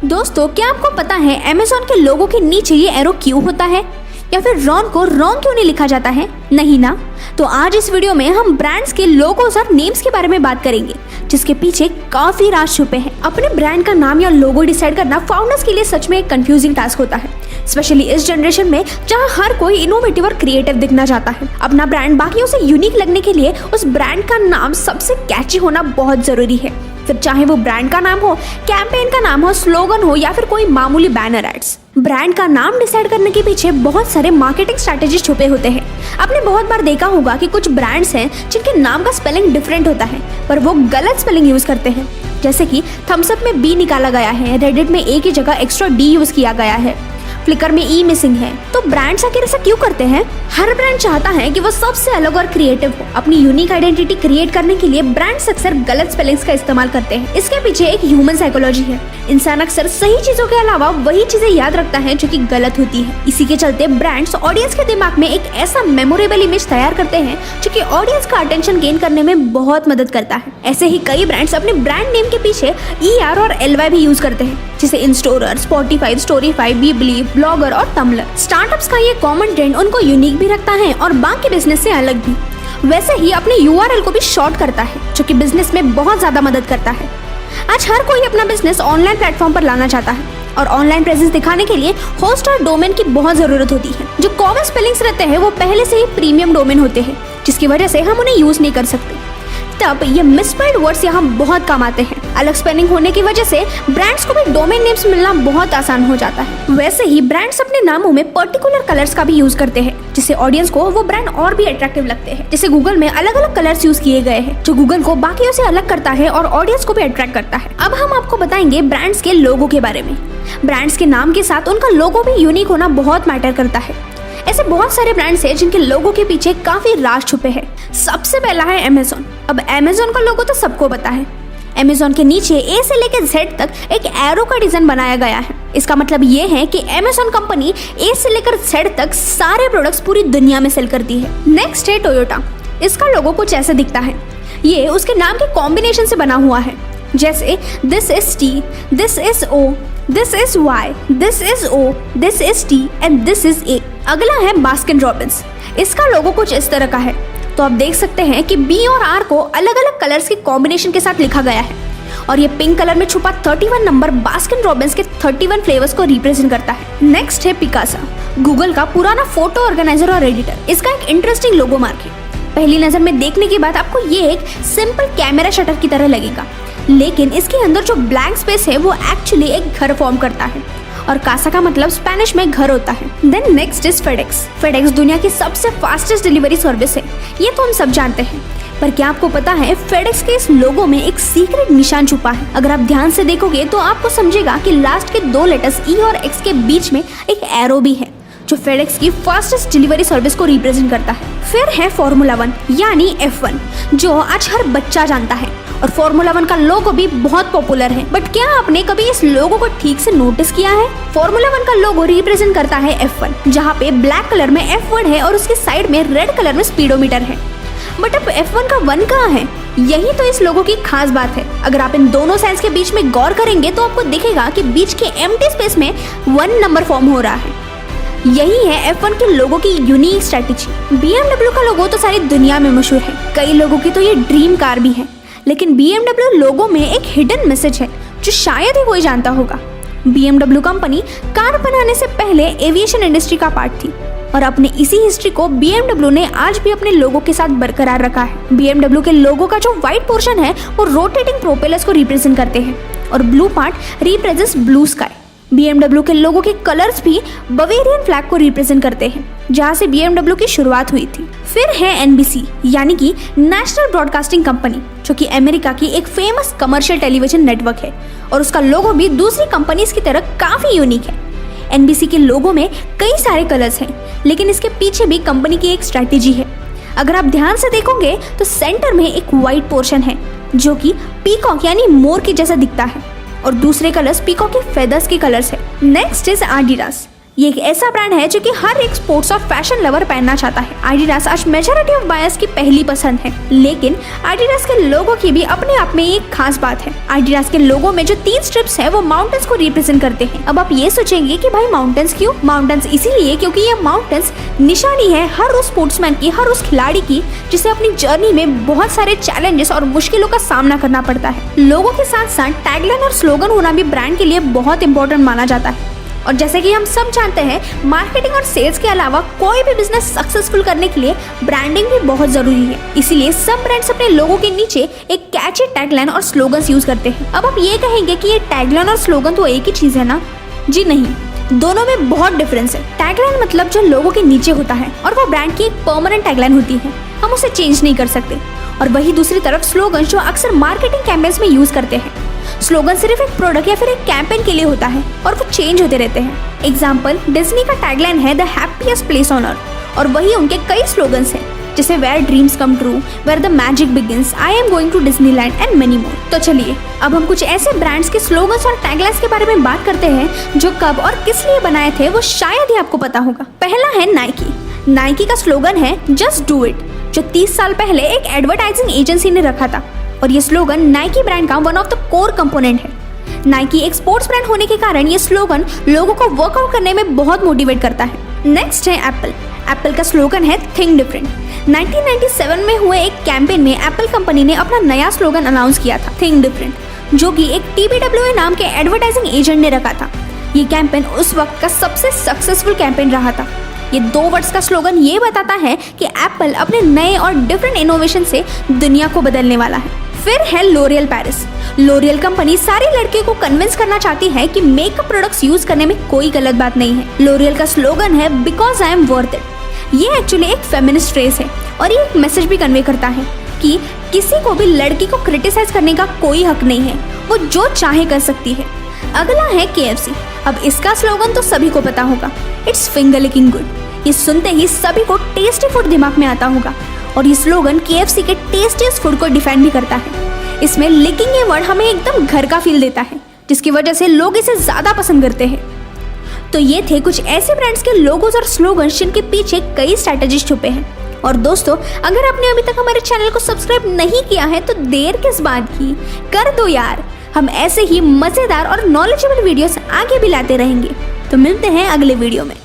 दोस्तों, क्या आपको पता है अमेज़न के लोगो के नीचे ये एरो क्यों होता है, या फिर रॉन को रॉन्ग क्यों नहीं लिखा जाता है? नहीं ना। तो आज इस वीडियो में हम ब्रांड्स के लोगोस और नेम्स के बारे में बात करेंगे, जिसके पीछे काफी राज छुपे हैं। अपने ब्रांड का नाम या लोगो डिसाइड करना फाउंडर्स के लिए सच में एक कंफ्यूजिंग टास्क होता है, स्पेशली इस जनरेशन में जहां हर कोई इनोवेटिव और क्रिएटिव दिखना चाहता है। अपना ब्रांड बाकियों से यूनिक लगने के लिए उस ब्रांड का नाम सबसे कैची होना बहुत जरूरी है। फिर चाहे वो ब्रांड का नाम हो, कैंपेन का नाम हो, स्लोगन हो या फिर कोई मामूली बैनर एड्स। ब्रांड का नाम डिसाइड करने के पीछे बहुत सारे मार्केटिंग स्ट्रैटेजी छुपे होते हैं। आपने बहुत बार देखा होगा कि कुछ ब्रांड्स हैं जिनके नाम का स्पेलिंग डिफरेंट होता है, पर वो गलत स्पेलिंग यूज करते हैं। जैसे कि थम्स अप में बी निकाला गया है, रेडिट में ए की जगह एक्स्ट्रा डी यूज किया गया है, फ्लिकर में ई मिसिंग है। तो ब्रांड्स आखिर ऐसा क्यों करते हैं? हर ब्रांड चाहता है कि वो सबसे अलग और क्रिएटिव हो। अपनी यूनिक आइडेंटिटी क्रिएट करने के लिए ब्रांड्स अक्सर गलत स्पेलिंग्स का इस्तेमाल करते हैं। इसके पीछे एक ह्यूमन साइकोलॉजी है। इंसान अक्सर सही चीजों के अलावा वही चीजें याद रखता है जो कि गलत होती है। इसी के चलते ब्रांड्स ऑडियंस के दिमाग में एक ऐसा मेमोरेबल इमेज तैयार करते हैं जो कि ऑडियंस का अटेंशन गेन करने में बहुत मदद करता है। ऐसे ही कई ब्रांड्स अपने ब्रांड नेम के पीछे ER और LY भी यूज करते हैं, जैसे इंस्टोरर, Spotify, Storify, we believe, Blogger और टम्बलर। स्टार्टअप्स का ये कॉमन ट्रेंड उनको यूनिक भी रखता है और बाकी बिजनेस से अलग भी। वैसे ही अपने URL को भी शॉर्ट करता है, जो कि बिजनेस में बहुत ज्यादा मदद करता है। आज हर कोई अपना बिजनेस ऑनलाइन प्लेटफॉर्म पर लाना चाहता है और ऑनलाइन प्रेजेंस दिखाने के लिए होस्ट और डोमेन की बहुत जरूरत होती है। जो कॉमन स्पेलिंग्स रहते हैं वो पहले से ही प्रीमियम डोमेन होते हैं, जिसकी वजह से हम उन्हें यूज नहीं कर सकते। तब ये मिसस्पेल्ड वर्ड्स यहाँ बहुत काम आते हैं। अलग स्पेलिंग होने की वजह से ब्रांड्स को भी डोमेन नेम्स मिलना बहुत आसान हो जाता है। वैसे ही ब्रांड्स अपने नामों में पर्टिकुलर कलर्स का भी यूज करते हैं, जिससे ऑडियंस को वो ब्रांड और भी अट्रैक्टिव लगते हैं। जैसे गूगल में अलग अलग कलर्स यूज किए गए हैं, जो गूगल को बाकियों से अलग करता है और ऑडियंस को भी अट्रैक्ट करता है। अब हम आपको बताएंगे ब्रांड्स के लोगो के बारे में। ब्रांड्स के नाम के साथ उनका लोगो भी यूनिक होना बहुत मैटर करता है। ऐसे बहुत सारे ब्रांड्स हैं जिनके लोगो के पीछे काफी राज छुपे हैं। सबसे पहला है अमेज़न। अब अमेज़न का लोगो तो सबको पता है। अमेज़न के नीचे A से लेकर Z तक एक एरो का डिजाइन बनाया गया है। इसका मतलब ये है कि अमेज़न कंपनी A से लेकर Z तक सारे प्रोडक्ट्स पूरी दुनिया में सेल करती है। नेक्स्ट है टोयोटा। इसका लोगो कुछ ऐसे दिखता है। ये उसके नाम के कॉम्बिनेशन से बना हुआ है, जैसे this is T, this is O, this is Y, this is O, this is T and this is A। अगला है बास्किन रॉबिन्स। इसका लोगो कुछ इस तरह का है। तो आप देख सकते हैं कि B और R को अलग अलग कलर्स के कॉम्बिनेशन के साथ लिखा गया है, और ये पिंक कलर में छुपा 31 नंबर बास्किन रॉबिन्स के 31 फ्लेवर्स को रिप्रेजेंट करता है। नेक्स्ट है पिकासा, गूगल का पुराना फोटो ऑर्गेनाइजर और एडिटर। इसका एक इंटरेस्टिंग लोगो मार्क है। पहली नजर में देखने के बाद आपको ये एक सिंपल कैमरा शटर की तरह लगेगा, लेकिन इसके अंदर जो ब्लैंक स्पेस है वो एक्चुअली एक घर फॉर्म करता है, और कासा का मतलब स्पेनिश में घर होता है। Then next is FedEx. FedEx दुनिया की सबसे फास्टेस्ट डिलीवरी सर्विस है, ये तो हम सब जानते हैं। पर क्या आपको पता है फेडेक्स के इस लोगो में एक सीक्रेट निशान छुपा है? अगर आप ध्यान से देखोगे तो आपको समझेगा कि लास्ट के 2 लेटर्स E और X के बीच में एक एरो भी है, जो फेडेक्स की फास्टेस्ट डिलीवरी सर्विस को रिप्रेजेंट करता है। फिर है फॉर्मूला 1 यानी F1, जो आज हर बच्चा जानता है, और फॉर्मूला 1 का लोगो भी बहुत पॉपुलर है। बट क्या आपने कभी इस लोगो को ठीक से नोटिस किया है? फॉर्मूला 1 का लोगो रिप्रेजेंट करता है F1, जहाँ पे ब्लैक कलर में F1 है और उसके साइड में रेड कलर में स्पीडोमीटर है। बट अब F1 का 1 कहाँ है? यही तो इस लोगो की खास बात है। अगर आप इन दोनों साइंस के बीच में गौर करेंगे तो आपको दिखेगा कि बीच के एम्प्टी स्पेस में 1 नंबर फॉर्म हो रहा है। यही है F1 के लोगो की यूनिक स्ट्रेटेजी। BMW का लोगो तो सारी दुनिया में मशहूर है, कई लोगों की तो ये ड्रीम कार भी है। लेकिन BMW लोगो में एक हिडन मैसेज है जो शायद ही कोई जानता होगा। BMW कंपनी कार बनाने से पहले एविएशन इंडस्ट्री का पार्ट थी, और अपने इसी हिस्ट्री को BMW ने आज भी अपने लोगो के साथ बरकरार रखा है। BMW के लोगो का जो व्हाइट पोर्शन है वो रोटेटिंग प्रोपेलर्स को रिप्रेजेंट करते हैं, और blue part represents blue sky. BMW के लोगो के कलर्स भी बवेरियन फ्लैग को रिप्रेजेंट करते हैं, जहाँ से BMW की शुरुआत हुई थी। फिर है NBC यानी कि नेशनल ब्रॉडकास्टिंग कंपनी, जो कि अमेरिका की एक फेमस कमर्शियल टेलीविजन नेटवर्क है, और उसका लोगो भी दूसरी कंपनीज की तरह काफी यूनिक है। NBC के लोगो में कई सारे कलर्स हैं, लेकिन इसके पीछे भी कंपनी की एक स्ट्रेटेजी है। अगर आप ध्यान से देखोगे तो सेंटर में एक व्हाइट पोर्शन है, जो कि पीकॉक यानी मोर की जैसा दिखता है, और दूसरे कलर्स पीकॉक के फेदर्स के कलर्स है। Next is Adidas. ये एक ऐसा ब्रांड है जो कि हर एक स्पोर्ट्स और फैशन लवर पहनना चाहता है। एडिडास आज मेजॉरिटी ऑफ बायर्स की पहली पसंद है, लेकिन एडिडास के लोगो की भी अपने आप में एक खास बात है। एडिडास के लोगो में जो 3 स्ट्रिप्स है वो माउंटेन्स को रिप्रेजेंट करते हैं। अब आप ये सोचेंगे कि भाई माउंटेन्स क्यों? माउंटेन्स इसीलिए क्योंकि ये माउंटेन्स निशानी है हर उस स्पोर्ट्समैन की, हर उस खिलाड़ी की जिसे अपनी जर्नी में बहुत सारे चैलेंजेस और मुश्किलों का सामना करना पड़ता है। लोगों के साथ साथ टैगलाइन और स्लोगन होना भी ब्रांड के लिए बहुत इंपॉर्टेंट माना जाता है। और जैसे कि हम सब जानते हैं, मार्केटिंग और सेल्स के अलावा कोई भी बिजनेस सक्सेसफुल करने के लिए ब्रांडिंग भी बहुत जरूरी है। इसीलिए सब ब्रांड्स अपने लोगों के नीचे एक कैची टैगलाइन और स्लोगन्स यूज करते हैं। अब आप ये कहेंगे कि ये टैगलाइन और स्लोगन तो एक ही चीज है ना? जी नहीं, दोनों में बहुत डिफरेंस है। टैगलाइन मतलब जो लोगों के नीचे होता है और वो ब्रांड की एक परमानेंट टैगलाइन होती है, हम उसे चेंज नहीं कर सकते। और वही दूसरी तरफ स्लोगन जो अक्सर मार्केटिंग कैंपेन्स में यूज करते हैं। स्लोगन सिर्फ एक प्रोडक्ट या फिर एक कैंपेन के लिए होता है और वो चेंज होते रहते हैं। एग्जाम्पल, डिज्नी का टैगलाइन है the happiest place on earth, और वही उनके कई स्लोगन्स हैं जैसे where dreams come true, where the magic begins, I am going to Disneyland and many more. तो चलिए अब हम कुछ ऐसे ब्रांड्स के स्लोगन्स और टैगलाइन्स के बारे में बात करते हैं जो कब और किस लिए बनाए थे वो शायद ही आपको पता होगा। पहला है नाइकी। नाइकी का स्लोगन है जस्ट डू इट, जो 30 साल पहले एक एडवर्टाइजिंग एजेंसी ने रखा था। और ये स्लोगन नाइकी ब्रांड का one of the core component है। नाइकी एक स्पोर्ट्स ब्रांड होने के कारण ये स्लोगन लोगों को वर्कआउट करने में बहुत मोटिवेट करता है। नेक्स्ट है एप्पल। एप्पल का स्लोगन है थिंक डिफरेंट। 1997 में हुए एक कैंपेन में एप्पल कंपनी ने अपना नया स्लोगन अनाउंस किया था, थिंक डिफरेंट, जो कि एक TBWA नाम के एडवर्टाइजिंग एजेंट ने रखा था। ये कैंपेन उस वक्त का सबसे सक्सेसफुल कैंपेन रहा था। ये 2 वर्ड्स का स्लोगन ये बताता है कि एप्पल अपने नए और डिफरेंट इनोवेशन से दुनिया को बदलने वाला है। फिर है लोरियल पेरिस। लोरियल कंपनी सारी लड़कियों को कन्विंस करना चाहती है कि मेकअप प्रोडक्ट्स यूज करने में कोई गलत बात नहीं है। लोरियल का स्लोगन है because I am worth it. ये एक्चुअली एक फेमिनिस्ट फ्रेज है और ये एक मैसेज भी कन्वे करता है कि किसी को भी लड़की को क्रिटिसाइज करने का कोई हक नहीं है, वो जो चाहे कर सकती है। अगला है KFC। अब इसका स्लोगन तो सभी को पता होगा, इट्स फिंगर लिकिंग गुड। ये सुनते ही सभी को टेस्टी फूड दिमाग में आता होगा और ये स्लोगन KFC के टेस्टीएस्ट फूड को डिफाइन भी करता है। इसमें लिकिंग ये वर्ड हमें एकदम घर का फील देता है, जिसकी वजह से लोग इसे ज्यादा पसंद करते हैं। तो ये थे कुछ ऐसे ब्रांड्स के लोगोस और स्लोगन्स जिनके पीछे कई स्ट्रैटेजीज छुपे हैं। और दोस्तों, अगर आपने अभी तक हमारे चैनल को सब्सक्राइब नहीं किया है तो देर किस बात की, कर दो यार। हम ऐसे ही मजेदार और नॉलेजेबल वीडियोस आगे भी लाते रहेंगे। तो मिलते हैं अगले वीडियो में।